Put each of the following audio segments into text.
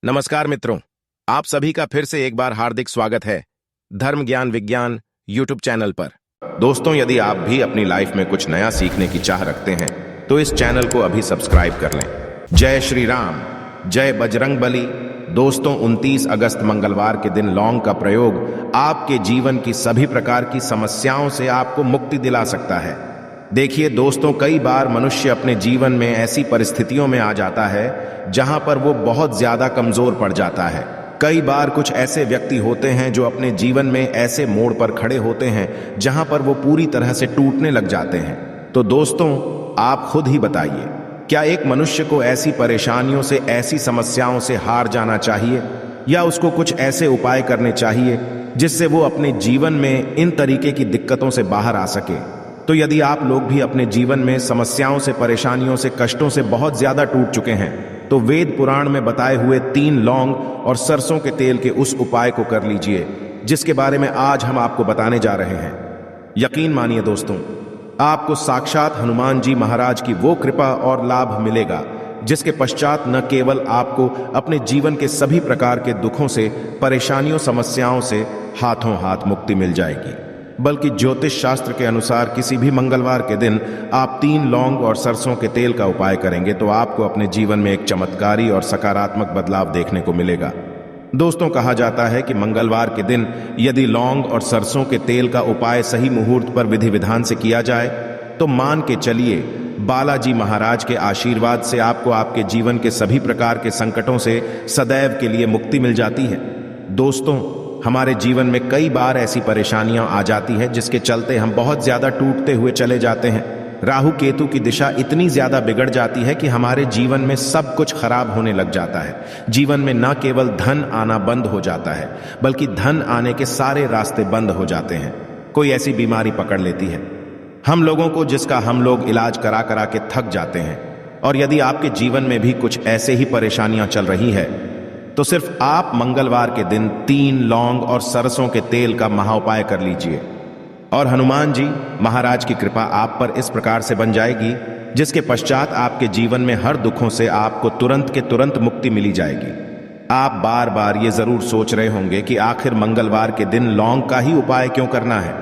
नमस्कार मित्रों, आप सभी का फिर से एक बार हार्दिक स्वागत है धर्म ज्ञान विज्ञान यूट्यूब चैनल पर। दोस्तों, यदि आप भी अपनी लाइफ में कुछ नया सीखने की चाह रखते हैं तो इस चैनल को अभी सब्सक्राइब कर लें। जय श्री राम, जय बजरंगबली। दोस्तों, 29 अगस्त मंगलवार के दिन लौंग का प्रयोग आपके जीवन की सभी प्रकार की समस्याओं से आपको मुक्ति दिला सकता है। देखिए दोस्तों, कई बार मनुष्य अपने जीवन में ऐसी परिस्थितियों में आ जाता है जहां पर वो बहुत ज्यादा कमजोर पड़ जाता है। कई बार कुछ ऐसे व्यक्ति होते हैं जो अपने जीवन में ऐसे मोड़ पर खड़े होते हैं जहां पर वो पूरी तरह से टूटने लग जाते हैं। तो दोस्तों, आप खुद ही बताइए, क्या एक मनुष्य को ऐसी परेशानियों से, ऐसी समस्याओं से हार जाना चाहिए, या उसको कुछ ऐसे उपाय करने चाहिए जिससे वो अपने जीवन में इन तरीके की दिक्कतों से बाहर आ सके? तो यदि आप लोग भी अपने जीवन में समस्याओं से, परेशानियों से, कष्टों से बहुत ज्यादा टूट चुके हैं तो वेद पुराण में बताए हुए 3 लौंग और सरसों के तेल के उस उपाय को कर लीजिए जिसके बारे में आज हम आपको बताने जा रहे हैं। यकीन मानिए दोस्तों, आपको साक्षात हनुमान जी महाराज की वो कृपा और लाभ मिलेगा जिसके पश्चात न केवल आपको अपने जीवन के सभी प्रकार के दुखों से, परेशानियों, समस्याओं से हाथों हाथ मुक्ति मिल जाएगी, बल्कि ज्योतिष शास्त्र के अनुसार किसी भी मंगलवार के दिन आप 3 लौंग और सरसों के तेल का उपाय करेंगे तो आपको अपने जीवन में एक चमत्कारी और सकारात्मक बदलाव देखने को मिलेगा। दोस्तों, कहा जाता है कि मंगलवार के दिन यदि लौंग और सरसों के तेल का उपाय सही मुहूर्त पर विधि विधान से किया जाए तो मान के चलिए बालाजी महाराज के आशीर्वाद से आपको आपके जीवन के सभी प्रकार के संकटों से सदैव के लिए मुक्ति मिल जाती है। दोस्तों, हमारे जीवन में कई बार ऐसी परेशानियां आ जाती है जिसके चलते हम बहुत ज्यादा टूटते हुए चले जाते हैं। राहु केतु की दिशा इतनी ज्यादा बिगड़ जाती है कि हमारे जीवन में सब कुछ खराब होने लग जाता है। जीवन में न केवल धन आना बंद हो जाता है बल्कि धन आने के सारे रास्ते बंद हो जाते हैं। कोई ऐसी बीमारी पकड़ लेती है हम लोगों को जिसका हम लोग इलाज करा करा के थक जाते हैं। और यदि आपके जीवन में भी कुछ ऐसे ही परेशानियां चल रही है तो सिर्फ आप मंगलवार के दिन 3 लौंग और सरसों के तेल का महाउपाय कर लीजिए और हनुमान जी महाराज की कृपा आप पर इस प्रकार से बन जाएगी जिसके पश्चात आपके जीवन में हर दुखों से आपको तुरंत के तुरंत मुक्ति मिली जाएगी। आप बार बार ये जरूर सोच रहे होंगे कि आखिर मंगलवार के दिन लौंग का ही उपाय क्यों करना है।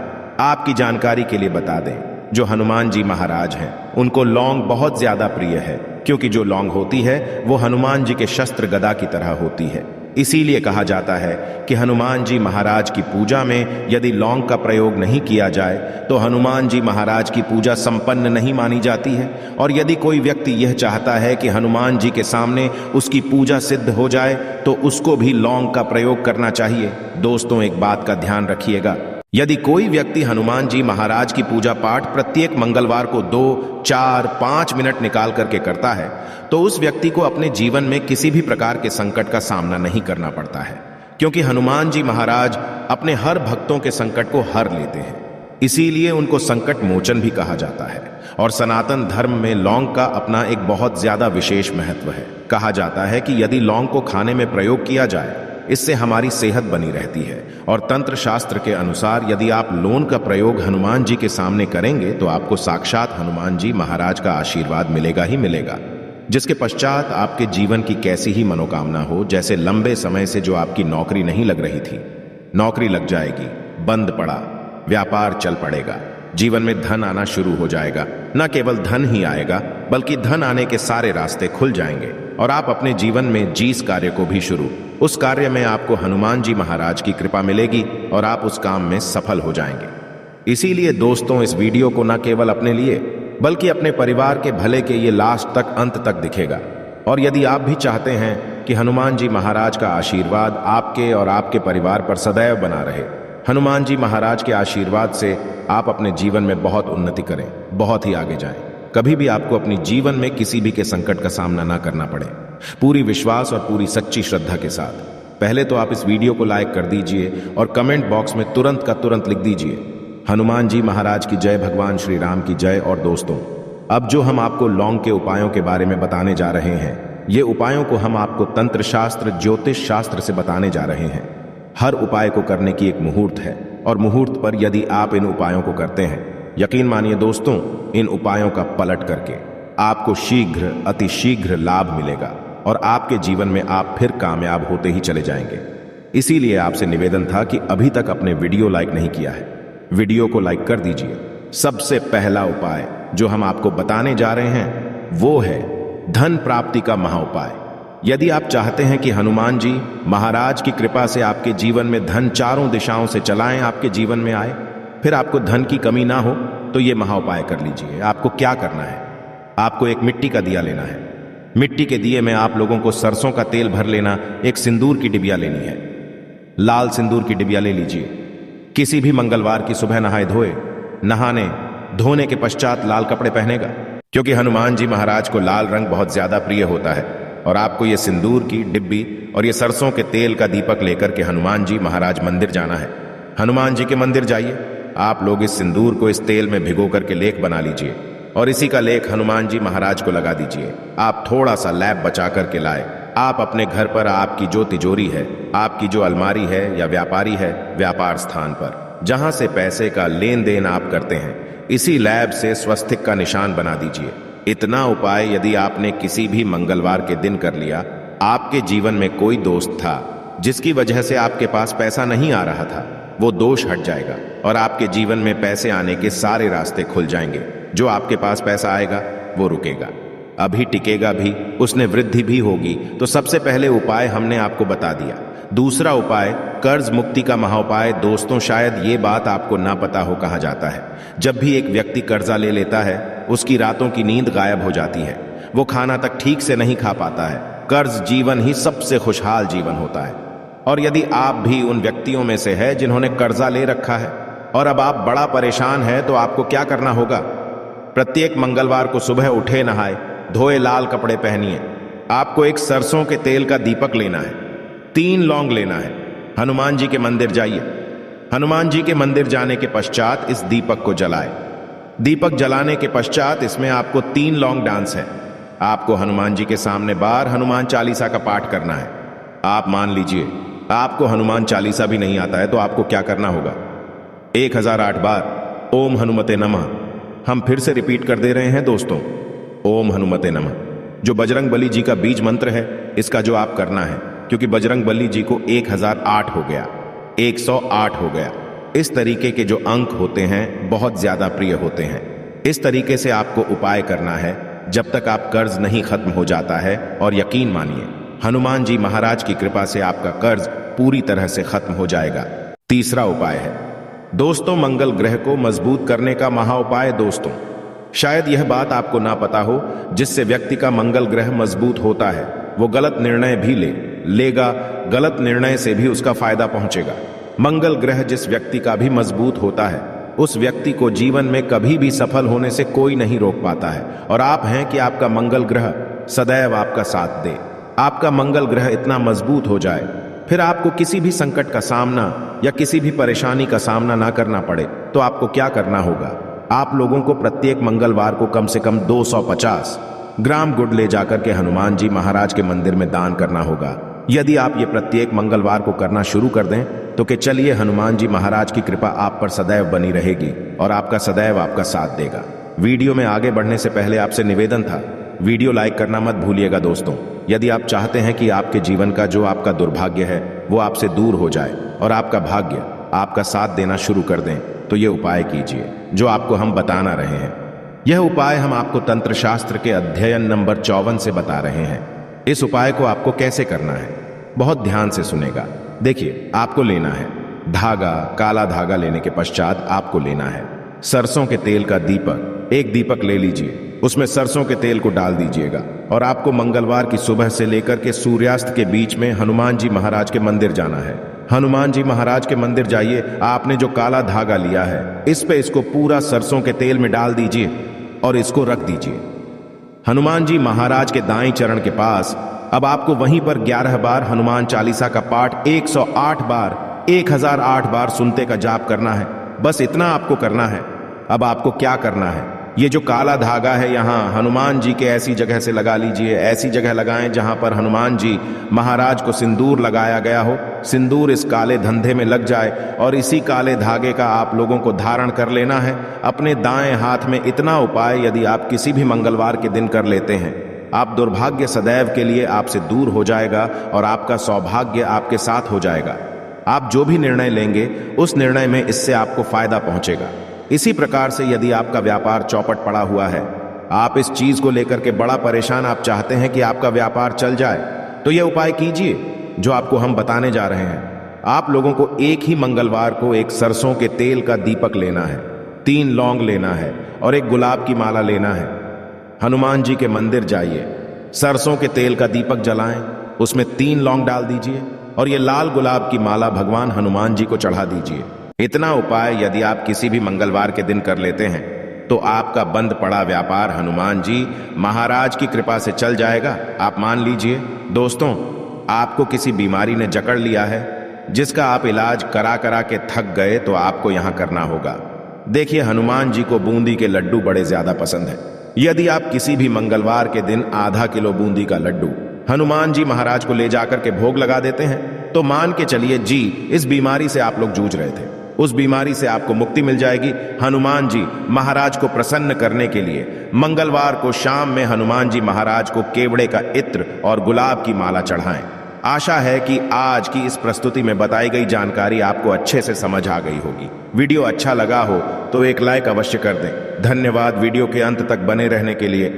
आपकी जानकारी के लिए बता दें, जो हनुमान जी महाराज हैं उनको लौंग बहुत ज्यादा प्रिय है, क्योंकि जो लौंग होती है वो हनुमान जी के शस्त्र गदा की तरह होती है। इसीलिए कहा जाता है कि हनुमान जी महाराज की पूजा में यदि लौंग का प्रयोग नहीं किया जाए तो हनुमान जी महाराज की पूजा संपन्न नहीं मानी जाती है। और यदि कोई व्यक्ति यह चाहता है कि हनुमान जी के सामने उसकी पूजा सिद्ध हो जाए तो उसको भी लौंग का प्रयोग करना चाहिए। दोस्तों, एक बात का ध्यान रखिएगा, यदि कोई व्यक्ति हनुमान जी महाराज की पूजा पाठ प्रत्येक मंगलवार को 2, 4, 5 मिनट निकाल करके करता है तो उस व्यक्ति को अपने जीवन में किसी भी प्रकार के संकट का सामना नहीं करना पड़ता है, क्योंकि हनुमान जी महाराज अपने हर भक्तों के संकट को हर लेते हैं। इसीलिए उनको संकट मोचन भी कहा जाता है। और सनातन धर्म में लौंग का अपना एक बहुत ज्यादा विशेष महत्व है। कहा जाता है कि यदि लौंग को खाने में प्रयोग किया जाए इससे हमारी सेहत बनी रहती है। और तंत्र शास्त्र के अनुसार यदि आप लौंग का प्रयोग हनुमान जी के सामने करेंगे तो आपको साक्षात हनुमान जी महाराज का आशीर्वाद मिलेगा ही मिलेगा, जिसके पश्चात आपके जीवन की कैसी ही मनोकामना हो, जैसे लंबे समय से जो आपकी नौकरी नहीं लग रही थी, नौकरी लग जाएगी, बंद पड़ा व्यापार चल पड़ेगा, जीवन में धन आना शुरू हो जाएगा। न केवल धन ही आएगा बल्कि धन आने के सारे रास्ते खुल जाएंगे और आप अपने जीवन में जिस कार्य को भी शुरू, उस कार्य में आपको हनुमान जी महाराज की कृपा मिलेगी और आप उस काम में सफल हो जाएंगे। इसीलिए दोस्तों, इस वीडियो को न केवल अपने लिए बल्कि अपने परिवार के भले के ये लास्ट तक, अंत तक दिखेगा। और यदि आप भी चाहते हैं कि हनुमान जी महाराज का आशीर्वाद आपके और आपके परिवार पर सदैव बना रहे, हनुमान जी महाराज के आशीर्वाद से आप अपने जीवन में बहुत उन्नति करें, बहुत ही आगे जाएं, कभी भी आपको अपनी जीवन में किसी भी के संकट का सामना ना करना पड़े, पूरी विश्वास और पूरी सच्ची श्रद्धा के साथ। पहले तो आप इस वीडियो को लाइक कर दीजिए और कमेंट बॉक्स में तुरंत का तुरंत लिख दीजिए हनुमान जी महाराज की जय, भगवान श्री राम की जय। और दोस्तों, अब जो हम आपको लौंग के उपायों के बारे में बताने जा रहे हैं, ये उपायों को हम आपको तंत्र शास्त्र, ज्योतिष शास्त्र से बताने जा रहे हैं। हर उपाय को करने की एक मुहूर्त है और मुहूर्त पर यदि आप इन उपायों को करते हैं, यकीन मानिए दोस्तों, इन उपायों का पलट करके आपको शीघ्र, अति शीघ्र लाभ मिलेगा। और आपके जीवन में आप फिर कामयाब होते ही चले जाएंगे। इसीलिए आपसे निवेदन था कि अभी तक अपने वीडियो लाइक नहीं किया है, वीडियो को लाइक कर दीजिए। सबसे पहला उपाय जो हम आपको बताने जा रहे हैं वो है धन प्राप्ति का महाउपाय। यदि आप चाहते हैं कि हनुमान जी महाराज की कृपा से आपके जीवन में धन चारों दिशाओं से चलाएं, आपके जीवन में आए, फिर आपको धन की कमी ना हो, तो ये महाउपाय कर लीजिए। आपको क्या करना है, आपको एक मिट्टी का दिया लेना है। मिट्टी के दिए में आप लोगों को सरसों का तेल भर लेना, एक सिंदूर की डिबिया लेनी है, लाल सिंदूर की डिबिया ले लीजिए। किसी भी मंगलवार की सुबह नहाए धोए, नहाने धोने के पश्चात लाल कपड़े पहनेगा, क्योंकि हनुमान जी महाराज को लाल रंग बहुत ज्यादा प्रिय होता है। और आपको ये सिंदूर की डिब्बी और ये सरसों के तेल का दीपक लेकर के हनुमान जी महाराज मंदिर जाना है। हनुमान जी के मंदिर जाइए, आप लोग इस सिंदूर को इस तेल में भिगो करके लेख बना लीजिए और इसी का लेख हनुमान जी महाराज को लगा दीजिए। आप थोड़ा सा लैब बचा करके लाए। आप अपने घर पर आपकी जो तिजोरी है, आपकी जो अलमारी है या व्यापारी है, व्यापार स्थान पर जहां से पैसे का लेन देन आप करते हैं, इसी लैब से स्वस्तिक का निशान बना दीजिए। इतना उपाय यदि आपने किसी भी मंगलवार के दिन कर लिया, आपके जीवन में कोई दोस्त था जिसकी वजह से आपके पास पैसा नहीं आ रहा था, वो दोष हट जाएगा और आपके जीवन में पैसे आने के सारे रास्ते खुल जाएंगे। जो आपके पास पैसा आएगा वो रुकेगा, अभी टिकेगा भी, उसने वृद्धि भी होगी। तो सबसे पहले उपाय हमने आपको बता दिया। दूसरा उपाय कर्ज मुक्ति का महाउपाय। दोस्तों, शायद ये बात आपको ना पता हो, कहा जाता है जब भी एक व्यक्ति कर्जा ले लेता है उसकी रातों की नींद गायब हो जाती है, वो खाना तक ठीक से नहीं खा पाता है। कर्ज जीवन ही सबसे खुशहाल जीवन होता है। और यदि आप भी उन व्यक्तियों में से है जिन्होंने कर्जा ले रखा है और अब आप बड़ा परेशान है, तो आपको क्या करना होगा? प्रत्येक मंगलवार को सुबह उठे, नहाए धोए, लाल कपड़े पहनिए। आपको एक सरसों के तेल का दीपक लेना है, 3 लौंग लेना है। हनुमान जी के मंदिर जाइए। हनुमान जी के मंदिर जाने के पश्चात इस दीपक को जलाए। दीपक जलाने के पश्चात इसमें आपको 3 लौंग डांस है। आपको हनुमान जी के सामने बार हनुमान चालीसा का पाठ करना है। आप मान लीजिए आपको हनुमान चालीसा भी नहीं आता है, तो आपको क्या करना होगा? 1008 बार ओम हनुमते नमः। हम फिर से रिपीट कर दे रहे हैं दोस्तों, ओम हनुमते नमः, जो बजरंग बली जी का बीज मंत्र है, इसका जो आप करना है, क्योंकि बजरंग बली जी को 1008 हो गया, 108 हो गया। इस तरीके के जो अंक होते हैं बहुत ज्यादा प्रिय होते हैं। इस तरीके से आपको उपाय करना है जब तक आप कर्ज नहीं खत्म हो जाता है। और यकीन मानिए हनुमान जी महाराज की कृपा से आपका कर्ज पूरी तरह से खत्म हो जाएगा। तीसरा उपाय है दोस्तों मंगल ग्रह को मजबूत करने का महाउपाय। दोस्तों, शायद यह बात आपको ना पता हो, जिससे व्यक्ति का मंगल ग्रह मजबूत होता है वो गलत निर्णय भी लेगा, गलत निर्णय से भी उसका फायदा पहुंचेगा। मंगल ग्रह जिस व्यक्ति का भी मजबूत होता है, उस व्यक्ति को जीवन में कभी भी सफल होने से कोई नहीं रोक पाता है। और आप हैं कि आपका मंगल ग्रह सदैव आपका साथ दे। आपका मंगल ग्रह इतना मजबूत हो जाए, फिर आपको किसी भी संकट का सामना या किसी भी परेशानी का सामना ना करना पड़े, तो आपको क्या करना होगा? आप लोगों को प्रत्येक मंगलवार को कम से कम 250 ग्राम गुड़ ले जाकर के हनुमान जी महाराज के मंदिर में दान करना होगा। यदि आप ये प्रत्येक मंगलवार को करना शुरू कर दें, तो कि चलिए हनुमान जी महाराज की कृपा आप पर सदैव बनी रहेगी और आपका सदैव आपका साथ देगा। वीडियो में आगे बढ़ने से पहले आपसे निवेदन था, वीडियो लाइक करना मत भूलिएगा दोस्तों। यदि आप चाहते हैं कि आपके जीवन का जो आपका दुर्भाग्य है वो आपसे दूर हो जाए और आपका भाग्य आपका साथ देना शुरू कर दें, तो ये उपाय कीजिए जो आपको हम बताना रहे हैं। यह उपाय हम आपको तंत्र शास्त्र के अध्ययन नंबर 54 से बता रहे हैं। इस उपाय को आपको कैसे करना है, बहुत ध्यान से सुनेगा। देखिए, आपको लेना है धागा, काला धागा लेने के पश्चात आपको लेना है सरसों के तेल का दीपक। एक दीपक ले लीजिए, उसमें सरसों के तेल को डाल दीजिएगा और आपको मंगलवार की सुबह से लेकर के सूर्यास्त के बीच में हनुमान जी महाराज के मंदिर जाना है। हनुमान जी महाराज के मंदिर जाइए, आपने जो काला धागा लिया है इस पे इसको पूरा सरसों के तेल में डाल दीजिए और इसको रख दीजिए हनुमान जी महाराज के दाएं चरण के पास। अब आपको वहीं पर 11 बार हनुमान चालीसा का पाठ 108 बार 1008 बार सुनते का जाप करना है। बस इतना आपको करना है। अब आपको क्या करना है, ये जो काला धागा है यहाँ हनुमान जी के ऐसी जगह से लगा लीजिए, ऐसी जगह लगाएं जहां पर हनुमान जी महाराज को सिंदूर लगाया गया हो। सिंदूर इस काले धंधे में लग जाए और इसी काले धागे का आप लोगों को धारण कर लेना है अपने दाएं हाथ में। इतना उपाय यदि आप किसी भी मंगलवार के दिन कर लेते हैं, आप दुर्भाग्य सदैव के लिए आपसे दूर हो जाएगा और आपका सौभाग्य आपके साथ हो जाएगा। आप जो भी निर्णय लेंगे उस निर्णय में इससे आपको फायदा पहुंचेगा। इसी प्रकार से यदि आपका व्यापार चौपट पड़ा हुआ है, आप इस चीज को लेकर के बड़ा परेशान, आप चाहते हैं कि आपका व्यापार चल जाए, तो यह उपाय कीजिए जो आपको हम बताने जा रहे हैं। आप लोगों को एक ही मंगलवार को एक सरसों के तेल का दीपक लेना है, 3 लौंग लेना है और एक गुलाब की माला लेना है। हनुमान जी के मंदिर जाइए, सरसों के तेल का दीपक जलाएं, उसमें 3 लौंग डाल दीजिए और ये लाल गुलाब की माला भगवान हनुमान जी को चढ़ा दीजिए। इतना उपाय यदि आप किसी भी मंगलवार के दिन कर लेते हैं तो आपका बंद पड़ा व्यापार हनुमान जी महाराज की कृपा से चल जाएगा। आप मान लीजिए दोस्तों, आपको किसी बीमारी ने जकड़ लिया है जिसका आप इलाज करा करा के थक गए, तो आपको यहां करना होगा। देखिए, हनुमान जी को बूंदी के लड्डू बड़े ज्यादा पसंद है। यदि आप किसी भी मंगलवार के दिन आधा किलो बूंदी का लड्डू हनुमान जी महाराज को ले जाकर के भोग लगा देते हैं, तो मान के चलिए जी, इस बीमारी से आप लोग जूझ रहे थे, उस बीमारी से आपको मुक्ति मिल जाएगी। हनुमान जी महाराज को प्रसन्न करने के लिए मंगलवार को शाम में हनुमान जी महाराज को केवड़े का इत्र और गुलाब की माला चढ़ाएं। आशा है कि आज की इस प्रस्तुति में बताई गई जानकारी आपको अच्छे से समझ आ गई होगी। वीडियो अच्छा लगा हो तो एक लाइक अवश्य कर दें। धन्यवाद वीडियो के अंत तक बने रहने के लिए।